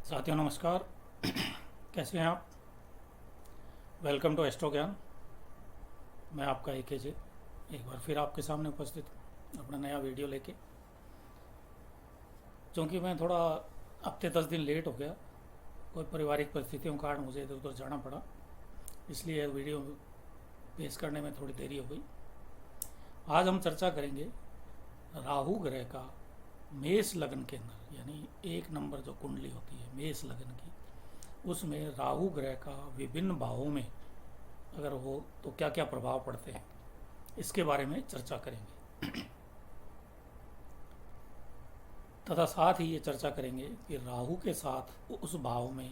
साथियों नमस्कार। कैसे हैं आप? वेलकम टू एस्ट्रो ज्ञान। मैं आपका AKJ एक बार फिर आपके सामने उपस्थित हूँ अपना नया वीडियो लेके। क्योंकि मैं थोड़ा हफ्ते 10 दिन लेट हो गया, कोई पारिवारिक परिस्थितियों के कारण मुझे इधर उधर जाना पड़ा, इसलिए वीडियो पेश करने में थोड़ी देरी हो गई। आज हम चर्चा करेंगे राहु ग्रह का मेष लग्न के अंदर, यानी 1 नंबर जो कुंडली होती है मेष लग्न की, उसमें राहु ग्रह का विभिन्न भावों में अगर हो तो क्या क्या प्रभाव पड़ते हैं, इसके बारे में चर्चा करेंगे। तथा साथ ही ये चर्चा करेंगे कि राहु के साथ उस भाव में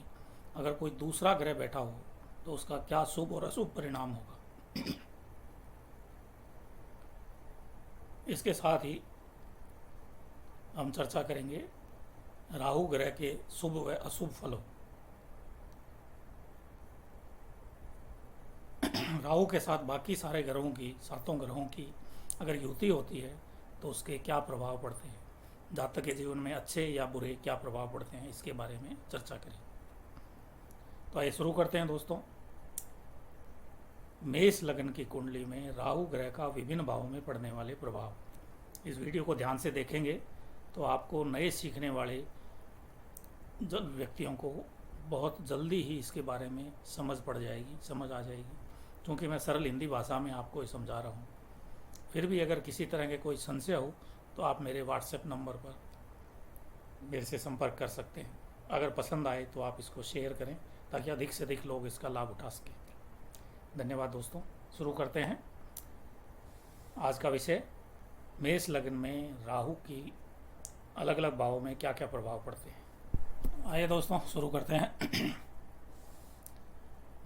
अगर कोई दूसरा ग्रह बैठा हो तो उसका क्या शुभ और अशुभ परिणाम होगा। इसके साथ ही हम चर्चा करेंगे राहु ग्रह के शुभ व अशुभ फलों। राहु के साथ बाकी सारे ग्रहों की, 7 ग्रहों की अगर युति होती है तो उसके क्या प्रभाव पड़ते हैं, जातक के जीवन में अच्छे या बुरे क्या प्रभाव पड़ते हैं, इसके बारे में चर्चा करें। तो आइए शुरू करते हैं दोस्तों। मेष लग्न की कुंडली में राहु ग्रह का विभिन्न भावों में पड़ने वाले प्रभाव। इस वीडियो को ध्यान से देखेंगे तो आपको नए सीखने वाले व्यक्तियों को बहुत जल्दी ही इसके बारे में समझ आ जाएगी, क्योंकि मैं सरल हिंदी भाषा में आपको समझा रहा हूँ। फिर भी अगर किसी तरह के कोई संशय हो तो आप मेरे व्हाट्सएप नंबर पर मेरे से संपर्क कर सकते हैं। अगर पसंद आए तो आप इसको शेयर करें ताकि अधिक से अधिक लोग इसका लाभ उठा सकें। धन्यवाद दोस्तों। शुरू करते हैं आज का विषय, मेष लग्न में राहु की अलग अलग भावों में क्या क्या प्रभाव पड़ते हैं। आइए दोस्तों शुरू करते हैं।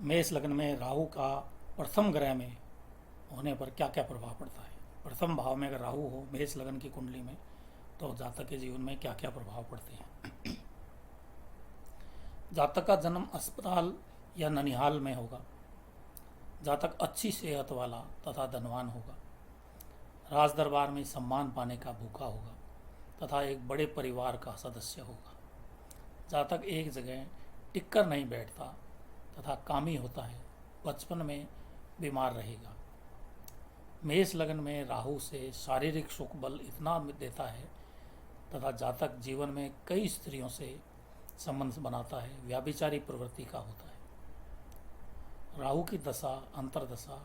मेष लग्न में राहु का प्रथम ग्रह में होने पर क्या क्या प्रभाव पड़ता है। प्रथम भाव में अगर राहु हो मेष लग्न की कुंडली में तो जातक के जीवन में क्या क्या प्रभाव पड़ते हैं। जातक का जन्म अस्पताल या ननिहाल में होगा। जातक अच्छी सेहत वाला तथा धनवान होगा। राज दरबार में सम्मान पाने का भूखा होगा तथा एक बड़े परिवार का सदस्य होगा। जातक एक जगह टिक कर नहीं बैठता तथा कामी होता है। बचपन में बीमार रहेगा। मेष लग्न में राहु से शारीरिक सुख बल इतना देता है तथा जातक जीवन में कई स्त्रियों से संबंध बनाता है। व्याभिचारी प्रवृत्ति का होता है। राहु की दशा अंतरदशा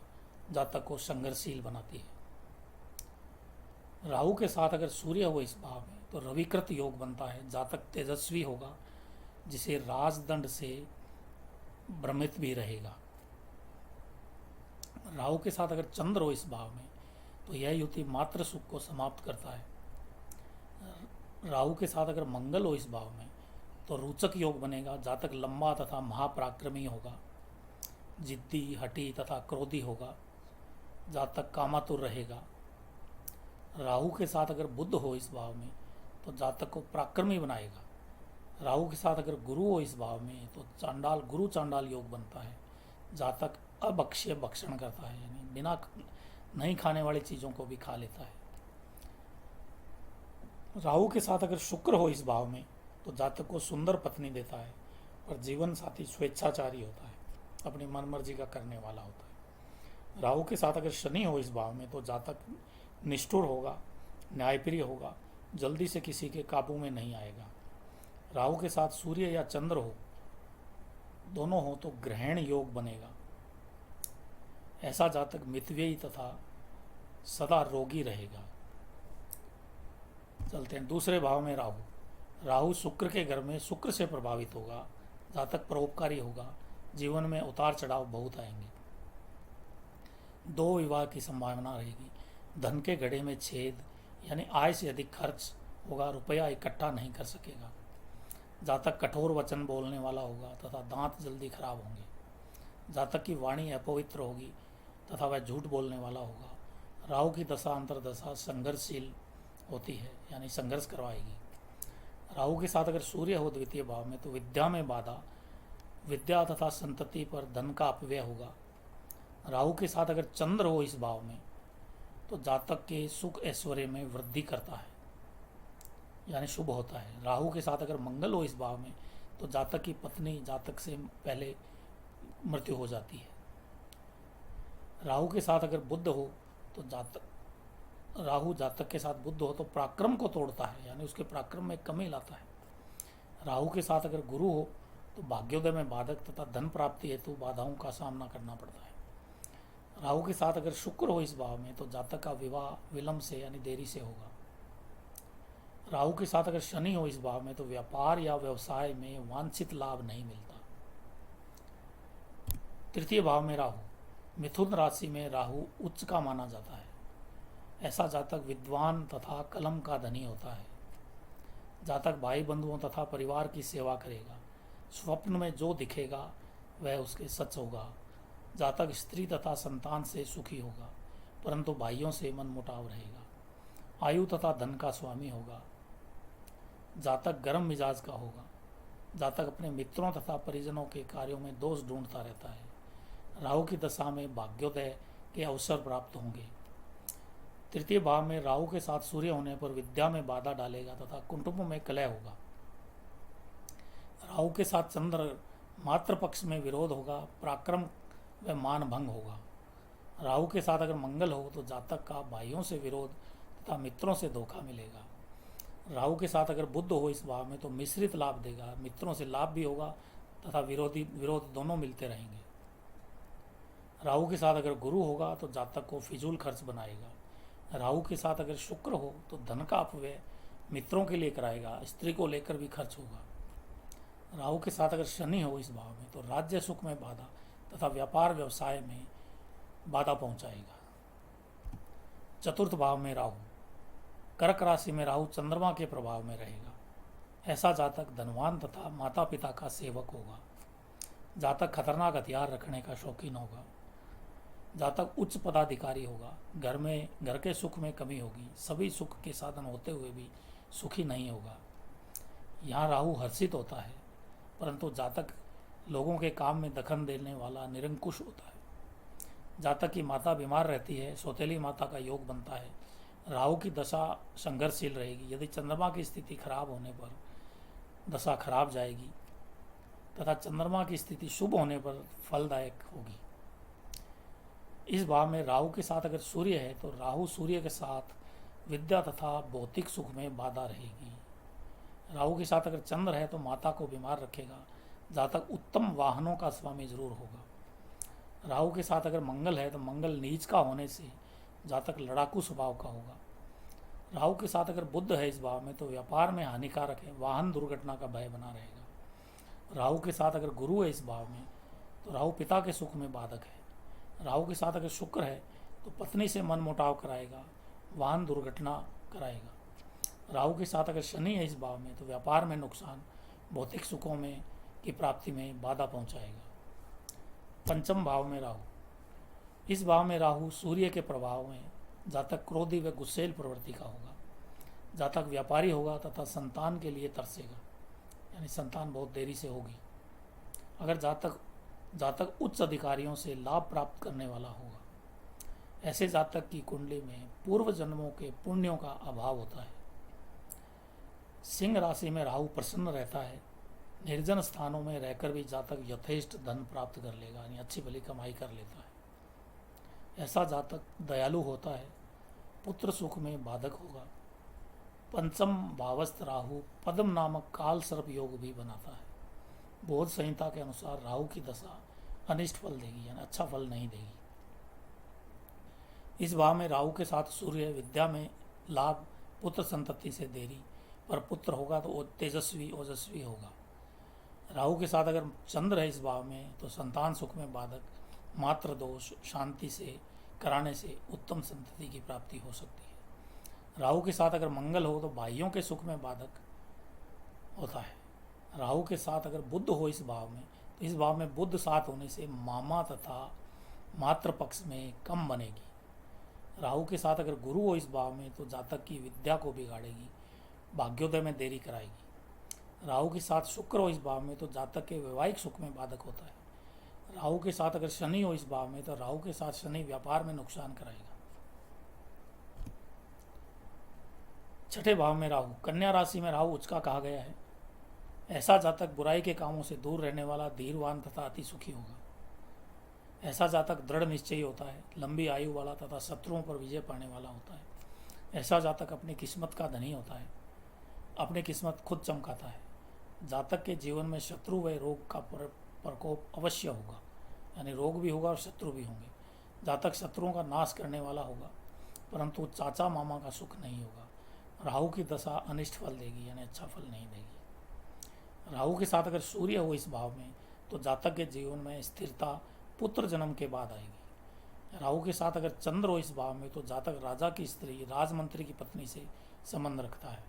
जातक को संघर्षशील बनाती है। राहु के साथ अगर सूर्य हो इस भाव में तो रविकृत योग बनता है। जातक तेजस्वी होगा, जिसे राजदंड से भ्रमित भी रहेगा। राहु के साथ अगर चंद्र हो इस भाव में तो यह युति मात्र सुख को समाप्त करता है। राहु के साथ अगर मंगल हो इस भाव में तो रोचक योग बनेगा। जातक लंबा तथा महापराक्रमी होगा, जिद्दी, हठी तथा क्रोधी होगा। जातक कामातुर रहेगा। राहु के साथ अगर बुध हो इस भाव में तो जातक को पराक्रमी बनाएगा। राहु के साथ अगर गुरु हो इस भाव में तो गुरु चांडाल योग बनता है। जातक अभक्ष्य भक्षण करता है, यानी बिना नहीं खाने वाली चीज़ों को भी खा लेता है। राहु के साथ अगर शुक्र हो इस भाव में तो जातक को सुंदर पत्नी देता है, पर जीवन साथी स्वेच्छाचारी होता है, अपनी मनमर्जी का करने वाला होता है। राहु के साथ अगर शनि हो इस भाव में तो जातक निष्ठुर होगा, न्यायप्रिय होगा, जल्दी से किसी के काबू में नहीं आएगा। राहु के साथ सूर्य या चंद्र हो, दोनों हो तो ग्रहण योग बनेगा। ऐसा जातक मितव्ययी तथा सदा रोगी रहेगा। चलते हैं दूसरे भाव में। राहु शुक्र के घर में शुक्र से प्रभावित होगा। जातक परोपकारी होगा। जीवन में उतार चढ़ाव बहुत आएंगे। 2 विवाह की संभावना रहेगी। धन के घड़े में छेद, यानी आय से अधिक खर्च होगा, रुपया इकट्ठा नहीं कर सकेगा। जातक कठोर वचन बोलने वाला होगा तथा दांत जल्दी खराब होंगे। जातक की वाणी अपवित्र होगी तथा वह झूठ बोलने वाला होगा। राहु की दशा अंतरदशा संघर्षशील होती है, यानी संघर्ष करवाएगी। राहु के साथ अगर सूर्य हो द्वितीय भाव में तो विद्या में बाधा, विद्या तथा संतति पर धन का अपव्यय होगा। राहु के साथ अगर चंद्र हो इस भाव में तो जातक के सुख ऐश्वर्य में वृद्धि करता है, यानी शुभ होता है। राहु के साथ अगर मंगल हो इस भाव में तो जातक की पत्नी जातक से पहले मृत्यु हो जाती है। राहु के साथ अगर बुध हो तो राहु जातक के साथ बुध हो तो पराक्रम को तोड़ता है, यानी उसके पराक्रम में कमी लाता है। राहु के साथ अगर गुरु हो तो भाग्योदय में बाधक तथा धन प्राप्ति हेतु बाधाओं का सामना करना पड़ता है। राहु के साथ अगर शुक्र हो इस भाव में तो जातक का विवाह विलंब से यानी देरी से होगा। राहु के साथ अगर शनि हो इस भाव में तो व्यापार या व्यवसाय में वांछित लाभ नहीं मिलता। तृतीय भाव में राहु, मिथुन राशि में राहु उच्च का माना जाता है। ऐसा जातक विद्वान तथा कलम का धनी होता है। जातक भाई बंधुओं तथा परिवार की सेवा करेगा। स्वप्न में जो दिखेगा वह उसके सच होगा। जातक स्त्री तथा संतान से सुखी होगा, परंतु भाइयों से मनमुटाव रहेगा। आयु तथा धन का स्वामी होगा। जातक गर्म मिजाज का होगा। जातक अपने मित्रों तथा परिजनों के कार्यों में दोष ढूंढता रहता है। राहु की दशा में भाग्योदय के अवसर प्राप्त होंगे। तृतीय भाव में राहु के साथ सूर्य होने पर विद्या में बाधा डालेगा तथा कुटुंब में कलह होगा। राहु के साथ चंद्र मातृ पक्ष में विरोध होगा, पराक्रम व मान भंग होगा। राहु के साथ अगर मंगल हो तो जातक का भाइयों से विरोध तथा मित्रों से धोखा मिलेगा। राहु के साथ अगर बुध हो इस भाव में तो मिश्रित लाभ देगा, मित्रों से लाभ भी होगा तथा विरोध दोनों मिलते रहेंगे। राहु के साथ अगर गुरु होगा तो जातक को फिजूल खर्च बनाएगा। राहु के साथ अगर शुक्र हो तो धन का अपव्यय मित्रों के लिए कराएगा, स्त्री को लेकर भी खर्च होगा। राहु के साथ अगर शनि हो इस भाव में तो राज्य सुख में बाधा तथा व्यापार व्यवसाय में बाधा पहुंचाएगा। चतुर्थ भाव में राहु, कर्क राशि में राहु चंद्रमा के प्रभाव में रहेगा। ऐसा जातक धनवान तथा माता पिता का सेवक होगा। जातक खतरनाक हथियार रखने का शौकीन होगा। जातक उच्च पदाधिकारी होगा। घर के सुख में कमी होगी। सभी सुख के साधन होते हुए भी सुखी नहीं होगा। यहाँ राहु हर्षित होता है, परंतु जातक लोगों के काम में दखल देने वाला निरंकुश होता है। जातक की माता बीमार रहती है, सौतेली माता का योग बनता है। राहु की दशा संघर्षशील रहेगी। यदि चंद्रमा की स्थिति खराब होने पर दशा खराब जाएगी तथा चंद्रमा की स्थिति शुभ होने पर फलदायक होगी। इस भाव में राहु के साथ अगर सूर्य है तो राहु सूर्य के साथ विद्या तथा भौतिक सुख में बाधा रहेगी। राहु के साथ अगर चंद्र है तो माता को बीमार रखेगा। जातक उत्तम वाहनों का स्वामी जरूर होगा। राहु के साथ अगर मंगल है तो मंगल नीच का होने से जातक लड़ाकू स्वभाव का होगा। राहु के साथ अगर बुध है इस भाव में तो व्यापार में हानिकारक है, वाहन दुर्घटना का भय बना रहेगा। राहु के साथ अगर गुरु है इस भाव में तो राहु पिता के सुख में बाधक है। राहु के साथ अगर शुक्र है तो पत्नी से मनमुटाव कराएगा, वाहन दुर्घटना कराएगा। राहु के साथ अगर शनि है इस भाव में तो व्यापार में नुकसान, भौतिक सुखों में की प्राप्ति में बाधा पहुंचाएगा। पंचम भाव में राहु, इस भाव में राहु सूर्य के प्रभाव में जातक क्रोधी व गुस्सेल प्रवृत्ति का होगा। जातक व्यापारी होगा तथा संतान के लिए तरसेगा, यानी संतान बहुत देरी से होगी। अगर जातक उच्च अधिकारियों से लाभ प्राप्त करने वाला होगा। ऐसे जातक की कुंडली में पूर्व जन्मों के पुण्यों का अभाव होता है। सिंह राशि में राहु प्रसन्न रहता है। निर्जन स्थानों में रहकर भी जातक यथेष्ट धन प्राप्त कर लेगा, यानी अच्छी भली कमाई कर लेता है। ऐसा जातक दयालु होता है, पुत्र सुख में बाधक होगा। पंचम भावस्थ राहु पद्म नामक काल सर्प योग भी बनाता है। बोध संहिता के अनुसार राहु की दशा अनिष्ट फल देगी, यानी अच्छा फल नहीं देगी। इस भाव में राहु के साथ सूर्य विद्या में लाभ, पुत्र संतति से देरी, पर पुत्र होगा तो तेजस्वी ओजस्वी होगा। राहु के साथ अगर चंद्र है इस भाव में तो संतान सुख में बाधक, मात्र दोष, शांति से कराने से उत्तम संतति की प्राप्ति हो सकती है। राहु के साथ अगर मंगल हो तो भाइयों के सुख में बाधक होता है। राहु के साथ अगर बुध हो इस भाव में तो इस भाव में बुध साथ होने से मामा तथा मातृ पक्ष में कम बनेगी। राहु के साथ अगर गुरु हो इस भाव में तो जातक की विद्या को बिगाड़ेगी, भाग्योदय में देरी कराएगी। राहु के साथ शुक्र हो इस भाव में तो जातक के वैवाहिक सुख में बाधक होता है। राहु के साथ अगर शनि हो इस भाव में तो राहु के साथ शनि व्यापार में नुकसान कराएगा। छठे भाव में राहु, कन्या राशि में राहु उच्च का कहा गया है। ऐसा जातक बुराई के कामों से दूर रहने वाला, धीरवान तथा अति सुखी होगा। ऐसा जातक दृढ़ निश्चयी होता है, लंबी आयु वाला तथा शत्रुओं पर विजय पाने वाला होता है। ऐसा जातक अपनी किस्मत का धनी होता है, अपनी किस्मत खुद चमकाता है। जातक के जीवन में शत्रु व रोग का प्रकोप अवश्य होगा, यानी रोग भी होगा और शत्रु भी होंगे। जातक शत्रुओं का नाश करने वाला होगा, परंतु चाचा मामा का सुख नहीं होगा। राहु की दशा अनिष्ट फल देगी, यानी अच्छा फल नहीं देगी। राहु के साथ अगर सूर्य हो इस भाव में तो जातक के जीवन में स्थिरता पुत्र जन्म के बाद आएगी। राहु के साथ अगर चंद्र हो इस भाव में तो जातक राजा की स्त्री, राजमंत्री की पत्नी से संबंध रखता है।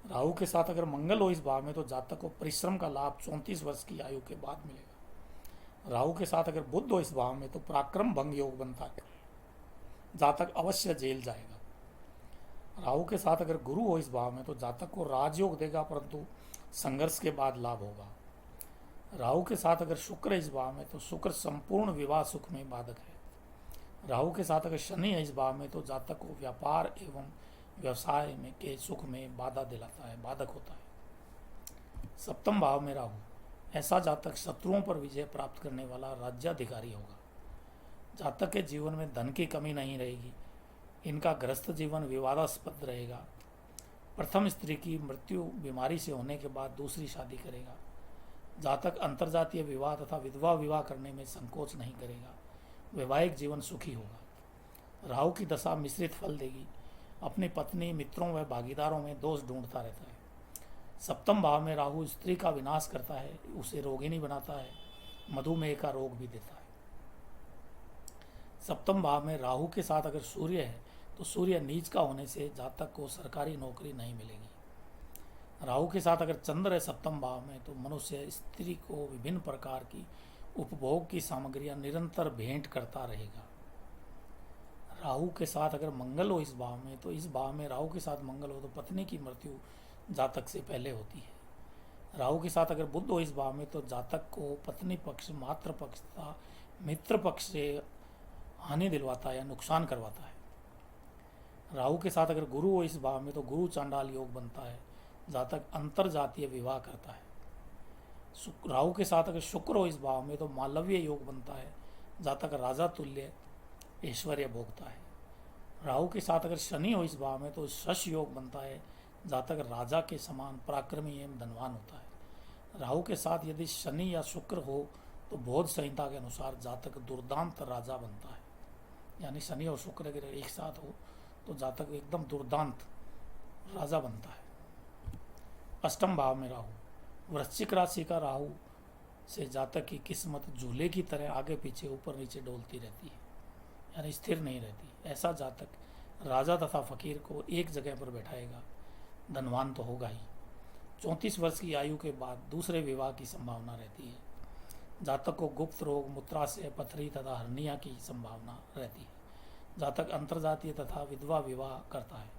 राहु के साथ अगर मंगल हो इस भाव में तो जातक को परिश्रम का लाभ 34 वर्ष की आयु के बाद मिलेगा। राहु के साथ अगर बुध हो इस भाव में तो पराक्रम भंग योग बनता है, जातक अवश्य जेल जाएगा। राहु के साथ अगर गुरु हो इस भाव में तो जातक को राजयोग देगा, परंतु संघर्ष के बाद लाभ होगा। राहु के साथ अगर शुक्र इस भाव में तो शुक्र संपूर्ण विवाह सुख में बाधक है। राहु के साथ अगर शनि है इस भाव में तो जातक को व्यापार एवं व्यवसाय में के सुख में बाधा दिलाता है, बाधक होता है। सप्तम भाव में राहु, ऐसा जातक शत्रुओं पर विजय प्राप्त करने वाला राज्याधिकारी होगा। जातक के जीवन में धन की कमी नहीं रहेगी। इनका गृहस्थ जीवन विवादास्पद रहेगा। प्रथम स्त्री की मृत्यु बीमारी से होने के बाद दूसरी शादी करेगा। जातक अंतर्जातीय विवाह तथा विधवा विवाह करने में संकोच नहीं करेगा। वैवाहिक जीवन सुखी होगा। राहु की दशा मिश्रित फल देगी। अपनी पत्नी, मित्रों व भागीदारों में दोष ढूंढता रहता है। सप्तम भाव में राहु स्त्री का विनाश करता है, उसे रोगिणी बनाता है, मधुमेह का रोग भी देता है। सप्तम भाव में राहु के साथ अगर सूर्य है तो सूर्य नीच का होने से जातक को सरकारी नौकरी नहीं मिलेगी। राहु के साथ अगर चंद्र है सप्तम भाव में तो मनुष्य स्त्री को विभिन्न प्रकार की उपभोग की सामग्रियां निरंतर भेंट करता रहेगा। राहु के साथ अगर मंगल हो इस भाव में तो इस भाव में राहु के साथ मंगल हो तो पत्नी की मृत्यु जातक से पहले होती है। राहु के साथ अगर बुध हो इस भाव में तो जातक को पत्नी पक्ष, मातृ पक्ष तथा मित्र पक्ष से हानि दिलवाता है या नुकसान करवाता है। राहु के साथ अगर गुरु हो इस भाव में तो गुरु चांडाल योग बनता है, जातक अंतर जातीय विवाह करता है। राहु के साथ अगर शुक्र हो इस भाव में तो मालव्य योग बनता है, जातक राजा तुल्य ऐश्वर्य भोगता है। राहु के साथ अगर शनि हो इस भाव में तो शश योग बनता है, जातक राजा के समान पराक्रमी एवं धनवान होता है। राहु के साथ यदि शनि या शुक्र हो तो बोध संहिता के अनुसार जातक दुर्दांत राजा बनता है, यानी शनि और शुक्र अगर एक साथ हो तो जातक एकदम दुर्दांत राजा बनता है। अष्टम भाव में राहु, वृश्चिक राशि का राहु से जातक की किस्मत झूले की तरह आगे पीछे ऊपर नीचे डोलती रहती है, यानी स्थिर नहीं रहती। ऐसा जातक राजा तथा फकीर को एक जगह पर बैठाएगा, धनवान तो होगा ही। 34 वर्ष की आयु के बाद दूसरे विवाह की संभावना रहती है। जातक को गुप्त रोग, मूत्राशय, पथरी तथा हर्निया की संभावना रहती है। जातक अंतर्जातीय तथा विधवा विवाह करता है।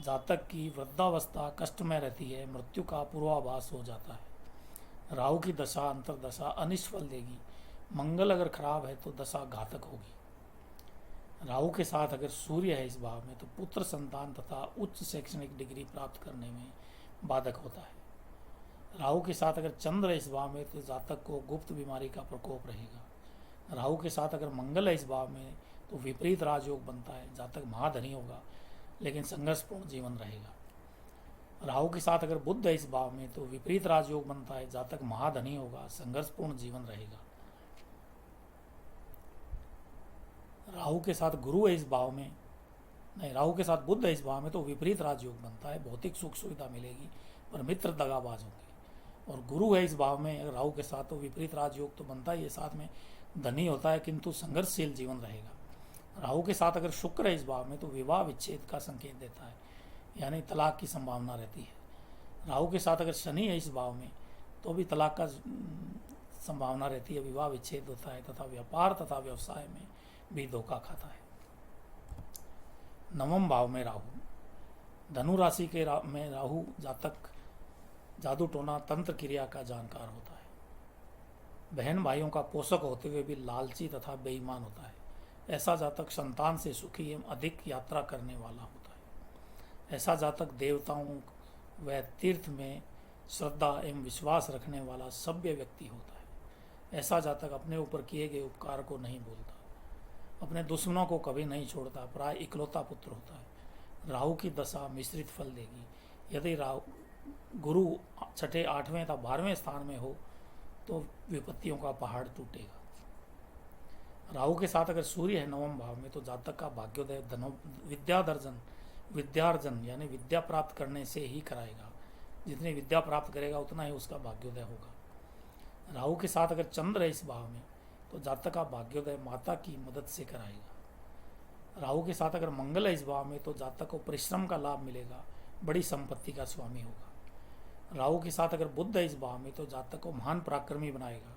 जातक की वृद्धावस्था कष्ट में रहती है, मृत्यु का पूर्वाभास हो जाता है। राहु की दशा अंतर्दशा अनिष्ट फल देगी। मंगल अगर खराब है तो दशा घातक होगी। राहु के साथ अगर सूर्य है इस भाव में तो पुत्र संतान तथा उच्च शैक्षणिक डिग्री प्राप्त करने में बाधक होता है। राहु के साथ अगर चंद्र है इस भाव में तो जातक को गुप्त बीमारी का प्रकोप रहेगा। राहु के साथ अगर मंगल है इस भाव में तो विपरीत राजयोग बनता है, जातक महाधनी होगा लेकिन संघर्षपूर्ण जीवन रहेगा। राहु के साथ अगर बुध है इस भाव में तो विपरीत राजयोग बनता है, जातक महाधनी होगा, संघर्षपूर्ण जीवन रहेगा। राहु के साथ गुरु है इस भाव में, नहीं, राहु के साथ बुध है इस भाव में तो विपरीत राजयोग बनता है, भौतिक सुख सुविधा मिलेगी पर मित्र दगाबाज होंगे। और गुरु है इस भाव में राहु के साथ तो विपरीत राजयोग तो बनता ही है, साथ में धनी होता है किंतु संघर्षशील जीवन रहेगा। राहु के साथ अगर शुक्र है इस भाव में तो विवाह विच्छेद का संकेत देता है, यानी तलाक की संभावना रहती है। राहु के साथ अगर शनि है इस भाव में तो भी तलाक का संभावना रहती है, विवाह विच्छेद होता है तथा व्यापार तथा व्यवसाय में भी धोखा खाता है। नवम भाव में राहु, धनु राशि के में राहु जातक जादू टोना तंत्र क्रिया का जानकार होता है। बहन भाइयों का पोषक होते हुए भी लालची तथा बेईमान होता है। ऐसा जातक संतान से सुखी एवं अधिक यात्रा करने वाला होता है। ऐसा जातक देवताओं व तीर्थ में श्रद्धा एवं विश्वास रखने वाला सभ्य व्यक्ति होता है। ऐसा जातक अपने ऊपर किए गए उपकार को नहीं भूलता, अपने दुश्मनों को कभी नहीं छोड़ता, प्राय इकलौता पुत्र होता है। राहु की दशा मिश्रित फल देगी। यदि राहु गुरु छठे, आठवें तथा 12वें स्थान में हो तो विपत्तियों का पहाड़ टूटेगा। राहु के साथ अगर सूर्य है 9वें भाव में तो जातक का भाग्योदय विद्यार्जन यानी विद्या प्राप्त करने से ही कराएगा। जितनी विद्या प्राप्त करेगा उतना ही उसका भाग्योदय होगा। राहु के साथ अगर चंद्र है इस भाव में तो जातक का भाग्योदय माता की मदद से कराएगा। राहु के साथ अगर मंगल है इस भाव में तो जातक को परिश्रम का लाभ मिलेगा, बड़ी संपत्ति का स्वामी होगा। राहु के साथ अगर बुध है इस भाव में तो जातक को महान पराक्रमी बनाएगा।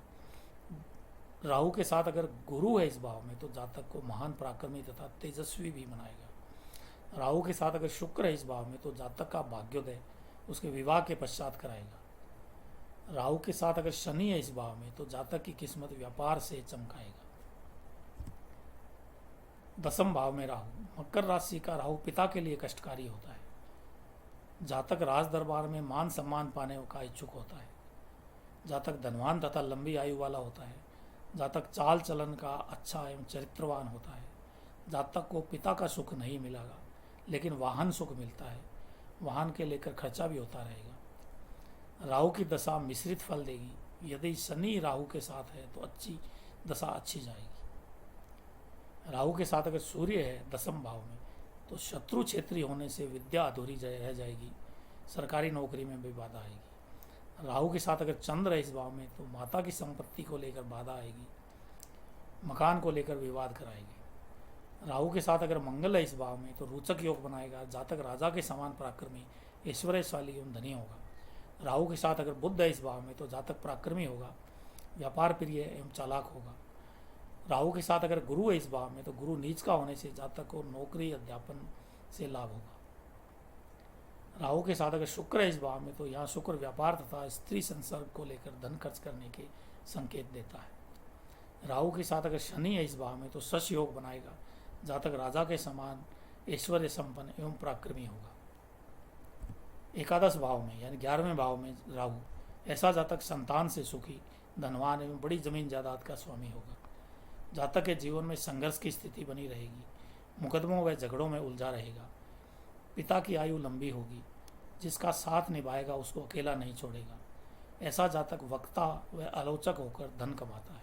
राहु के साथ अगर गुरु है इस भाव में तो जातक को महान पराक्रमी तथा तेजस्वी भी बनाएगा। राहु के साथ अगर शुक्र है इस भाव में तो जातक का भाग्योदय उसके विवाह के पश्चात कराएगा। राहु के साथ अगर शनि है इस भाव में तो जातक की किस्मत व्यापार से चमकाएगा। 10वें भाव में राहु, मकर राशि का राहु पिता के लिए कष्टकारी होता है। जातक राज दरबार में मान सम्मान पाने का इच्छुक होता है। जातक धनवान तथा लंबी आयु वाला होता है। जातक चाल चलन का अच्छा एवं चरित्रवान होता है। जातक को पिता का सुख नहीं मिलेगा लेकिन वाहन सुख मिलता है। वाहन के लेकर खर्चा भी होता रहेगा। राहु की दशा मिश्रित फल देगी। यदि शनि राहु के साथ है तो दशा अच्छी जाएगी। राहु के साथ अगर सूर्य है 10वें भाव में तो शत्रु क्षेत्री होने से विद्या अधूरी रह जाएगी। सरकारी नौकरी में भी बाधा आएगी। राहु के साथ अगर चंद्र है इस भाव में तो माता की संपत्ति को लेकर बाधा आएगी, मकान को लेकर विवाद कराएगी। राहु के साथ अगर मंगल है इस भाव में तो रोचक योग बनाएगा। जातक राजा के समान पराक्रमी, ऐश्वर्यशाली एवं धनी होगा। राहु के साथ अगर बुध है इस भाव में तो जातक पराक्रमी होगा, व्यापार प्रिय एवं चालाक होगा। राहु के साथ अगर गुरु है इस भाव में तो गुरु नीच का होने से जातक को नौकरी अध्यापन से लाभ होगा। राहु के साथ अगर शुक्र है इस भाव में तो यहाँ शुक्र व्यापार तथा स्त्री संसर्ग को लेकर धन खर्च करने के संकेत देता है। राहु के साथ अगर शनि है इस भाव में तो शश योग बनाएगा। जातक राजा के समान ऐश्वर्य संपन्न एवं पराक्रमी होगा। 11 भाव में यानी 11वें भाव में राहु, ऐसा जातक संतान से सुखी, धनवान एवं बड़ी जमीन जायदाद का स्वामी होगा। जातक के जीवन में संघर्ष की स्थिति बनी रहेगी, मुकदमों व झगड़ों में उलझा रहेगा। पिता की आयु लंबी होगी, जिसका साथ निभाएगा उसको अकेला नहीं छोड़ेगा। ऐसा जातक वक्ता व आलोचक होकर धन कमाता है।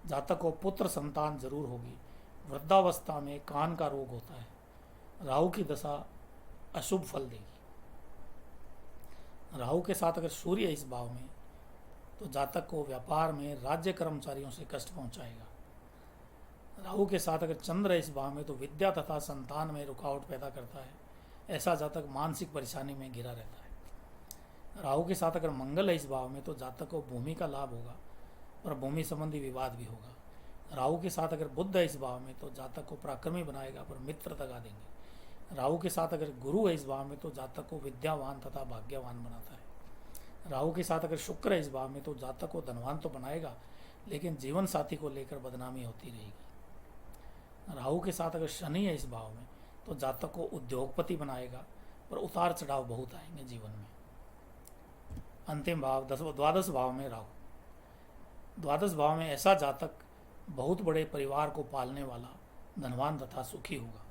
जातक को पुत्र संतान जरूर होगी। वृद्धावस्था में कान का रोग होता है। राहु की दशा अशुभ फल देगी। राहु के साथ अगर सूर्य इस भाव में तो जातक को व्यापार में राज्य कर्मचारियों से कष्ट पहुंचाएगा। राहु के साथ अगर चंद्र इस भाव में तो विद्या तथा संतान में रुकावट पैदा करता है। ऐसा जातक मानसिक परेशानी में घिरा रहता है। राहु के साथ अगर मंगल है इस भाव में तो जातक को भूमि का लाभ होगा, पर भूमि संबंधी विवाद भी होगा। राहु के साथ अगर बुध है इस भाव में तो जातक को पराक्रमी बनाएगा, पर मित्र दगा देंगे। राहु के साथ अगर गुरु है इस भाव में तो जातक को विद्यावान तथा भाग्यवान बनाता है। राहु के साथ अगर शुक्र है इस भाव में तो जातक को धनवान तो बनाएगा, लेकिन जीवन साथी को लेकर बदनामी होती रहेगी। राहु के साथ अगर शनि है इस भाव में तो जातक को उद्योगपति बनाएगा, पर उतार चढ़ाव बहुत आएंगे जीवन में। अंतिम भाव 12 भाव में राहु, 12 भाव में ऐसा जातक बहुत बड़े परिवार को पालने वाला, धनवान तथा सुखी होगा।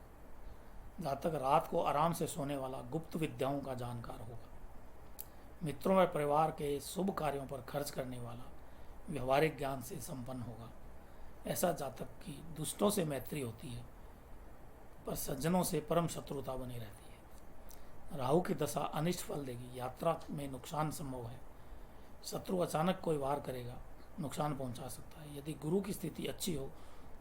जातक रात को आराम से सोने वाला, गुप्त विद्याओं का जानकार होगा। मित्रों व परिवार के शुभ कार्यों पर खर्च करने वाला, व्यवहारिक ज्ञान से संपन्न होगा। ऐसा जातक की दुष्टों से मैत्री होती है, पर सज्जनों से परम शत्रुता बनी रहती है। राहु की दशा अनिष्ट फल देगी। यात्रा में नुकसान संभव है। शत्रु अचानक कोई वार करेगा, नुकसान पहुंचा सकता है। यदि गुरु की स्थिति अच्छी हो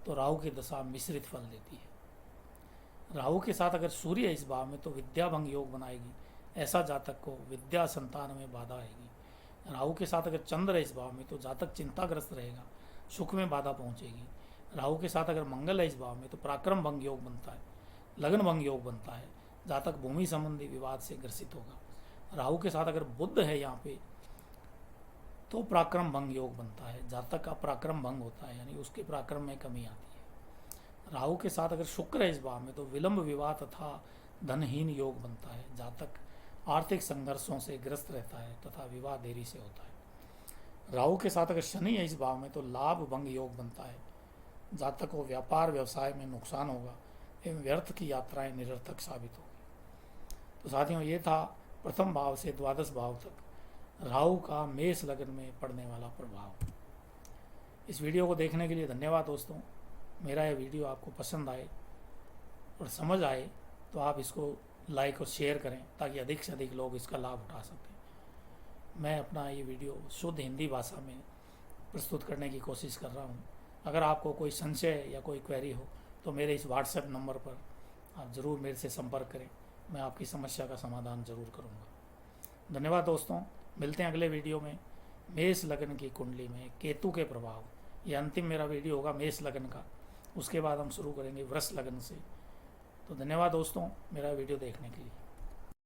तो राहु की दशा मिश्रित फल देती है। राहु के साथ अगर सूर्य इस भाव में तो विद्या भंग योग बनाएगी। ऐसा जातक को विद्या संतान में बाधा आएगी। राहु के साथ अगर चंद्र इस भाव में तो जातक चिंताग्रस्त रहेगा, सुख में बाधा पहुंचेगी। राहु के साथ अगर मंगल है इस भाव में तो पराक्रम भंग योग बनता है, लगन भंग योग बनता है। जातक भूमि संबंधी विवाद से ग्रसित होगा। राहु के साथ अगर बुध है यहाँ पे तो पराक्रम भंग योग बनता है। जातक का पराक्रम भंग होता है, यानी उसके पराक्रम में कमी आती है। राहु के साथ अगर शुक्र है इस भाव में तो विलंब विवाह तथा धनहीन योग बनता है। जातक आर्थिक संघर्षों से ग्रस्त रहता है तथा विवाह देरी से होता है। राहु के साथ अगर शनि है इस भाव में तो लाभ भंग योग बनता है। जातक को व्यापार व्यवसाय में नुकसान होगा एवं व्यर्थ की यात्राएं निरर्थक साबित होगी। तो साथियों, ये था प्रथम भाव से द्वादश भाव तक राहु का मेष लग्न में पड़ने वाला प्रभाव। इस वीडियो को देखने के लिए धन्यवाद दोस्तों। मेरा यह वीडियो आपको पसंद आए और समझ आए तो आप इसको लाइक और शेयर करें ताकि अधिक से अधिक लोग इसका लाभ उठा सकें। मैं अपना ये वीडियो शुद्ध हिंदी भाषा में प्रस्तुत करने की कोशिश कर रहा हूँ। अगर आपको कोई संशय या कोई क्वेरी हो तो मेरे इस व्हाट्सएप नंबर पर आप ज़रूर मेरे से संपर्क करें, मैं आपकी समस्या का समाधान ज़रूर करूँगा। धन्यवाद दोस्तों, मिलते हैं अगले वीडियो में। मेष लग्न की कुंडली में केतु के प्रभाव, ये अंतिम मेरा वीडियो होगा मेष लग्न का। उसके बाद हम शुरू करेंगे वृष लग्न से। तो धन्यवाद दोस्तों मेरा वीडियो देखने के लिए।